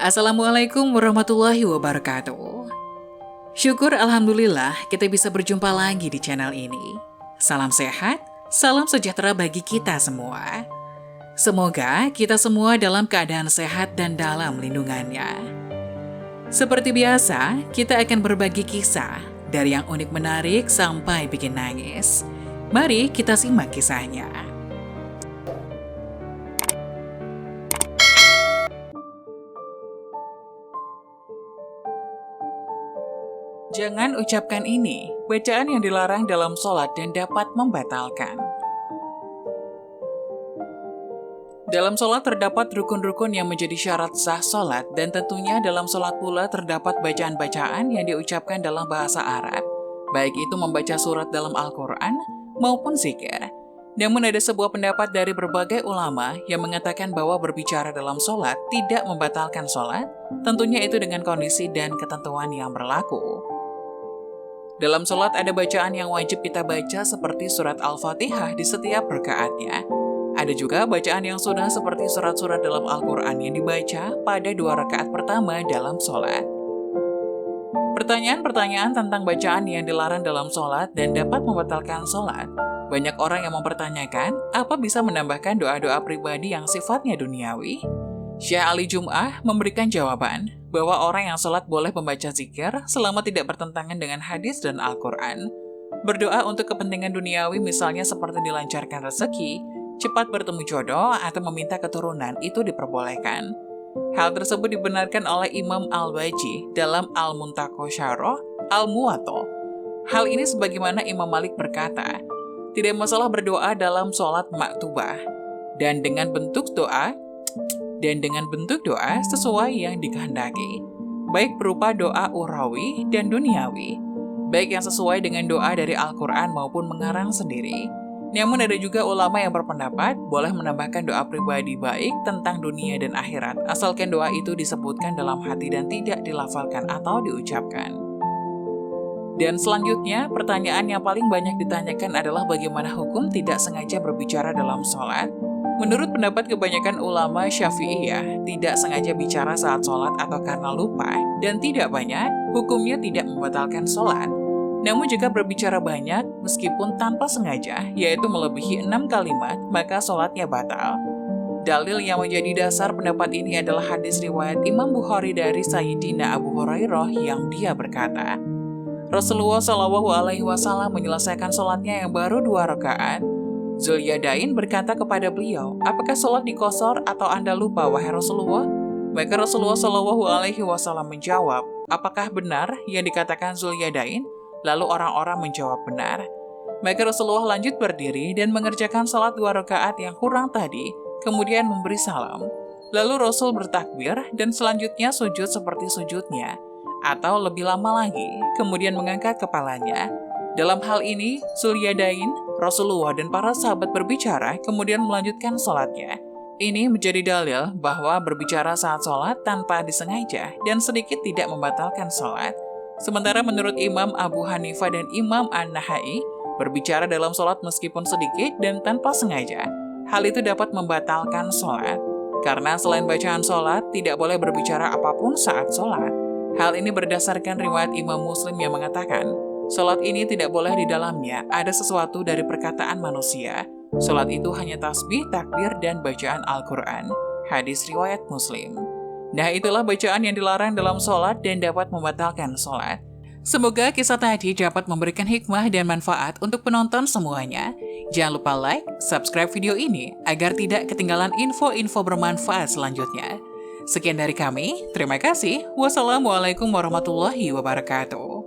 Assalamualaikum warahmatullahi wabarakatuh. Syukur Alhamdulillah kita bisa berjumpa lagi di channel ini. Salam sehat, salam sejahtera bagi kita semua. Semoga kita semua dalam keadaan sehat dan dalam lindungannya. Seperti biasa, kita akan berbagi kisah dari yang unik menarik sampai bikin nangis. Mari kita simak kisahnya. Jangan ucapkan ini, bacaan yang dilarang dalam sholat dan dapat membatalkan. Dalam sholat terdapat rukun-rukun yang menjadi syarat sah sholat, dan tentunya dalam sholat pula terdapat bacaan-bacaan yang diucapkan dalam bahasa Arab, baik itu membaca surat dalam Al-Quran maupun zikir. Namun ada sebuah pendapat dari berbagai ulama yang mengatakan bahwa berbicara dalam sholat tidak membatalkan sholat, tentunya itu dengan kondisi dan ketentuan yang berlaku. Dalam sholat ada bacaan yang wajib kita baca seperti surat Al-Fatihah di setiap rakaatnya. Ada juga bacaan yang sunnah seperti surat-surat dalam Al-Quran yang dibaca pada 2 rakaat pertama dalam sholat. Pertanyaan-pertanyaan tentang bacaan yang dilarang dalam sholat dan dapat membatalkan sholat. Banyak orang yang mempertanyakan, apa bisa menambahkan doa-doa pribadi yang sifatnya duniawi? Syekh Ali Jum'ah memberikan jawaban bahwa orang yang sholat boleh membaca zikir selama tidak bertentangan dengan hadis dan Al-Quran. Berdoa untuk kepentingan duniawi misalnya seperti dilancarkan rezeki, cepat bertemu jodoh, atau meminta keturunan itu diperbolehkan. Hal tersebut dibenarkan oleh Imam Al-Baji dalam Al-Muntaqo Syarah Al-Muwatta. Hal ini sebagaimana Imam Malik berkata, tidak masalah berdoa dalam sholat maktubah, dan dengan bentuk doa sesuai yang dikehendaki, baik berupa doa urawi dan duniawi, baik yang sesuai dengan doa dari Al-Quran maupun mengarang sendiri. Namun ada juga ulama yang berpendapat boleh menambahkan doa pribadi baik tentang dunia dan akhirat, asalkan doa itu disebutkan dalam hati dan tidak dilafalkan atau diucapkan. Dan selanjutnya, pertanyaan yang paling banyak ditanyakan adalah bagaimana hukum tidak sengaja berbicara dalam sholat. Menurut pendapat kebanyakan ulama Syafi'iyah, tidak sengaja bicara saat sholat atau karena lupa, dan tidak banyak, hukumnya tidak membatalkan sholat. Namun jika berbicara banyak, meskipun tanpa sengaja, yaitu melebihi 6 kalimat, maka sholatnya batal. Dalil yang menjadi dasar pendapat ini adalah hadis riwayat Imam Bukhari dari Sayyidina Abu Hurairah yang dia berkata, Rasulullah SAW menyelesaikan sholatnya yang baru 2 rakaat. Zulyadain berkata kepada beliau, apakah sholat dikosor atau Anda lupa, wahai Rasulullah? Maka Rasulullah SAW menjawab, apakah benar yang dikatakan Zulyadain? Lalu orang-orang menjawab benar. Maka Rasulullah lanjut berdiri dan mengerjakan sholat 2 rakaat yang kurang tadi, kemudian memberi salam. Lalu Rasul bertakbir dan selanjutnya sujud seperti sujudnya, atau lebih lama lagi, kemudian mengangkat kepalanya. Dalam hal ini, Zulyadain, Rasulullah, dan para sahabat berbicara, kemudian melanjutkan sholatnya. Ini menjadi dalil bahwa berbicara saat sholat tanpa disengaja dan sedikit tidak membatalkan sholat. Sementara menurut Imam Abu Hanifah dan Imam An-Nahai, berbicara dalam sholat meskipun sedikit dan tanpa sengaja, hal itu dapat membatalkan sholat. Karena selain bacaan sholat, tidak boleh berbicara apapun saat sholat. Hal ini berdasarkan riwayat Imam Muslim yang mengatakan, sholat ini tidak boleh di dalamnya ada sesuatu dari perkataan manusia. Sholat itu hanya tasbih, takbir, dan bacaan Al-Quran. Hadis riwayat Muslim. Nah, itulah bacaan yang dilarang dalam sholat dan dapat membatalkan sholat. Semoga kisah tadi dapat memberikan hikmah dan manfaat untuk penonton semuanya. Jangan lupa like, subscribe video ini agar tidak ketinggalan info-info bermanfaat selanjutnya. Sekian dari kami, terima kasih. Wassalamualaikum warahmatullahi wabarakatuh.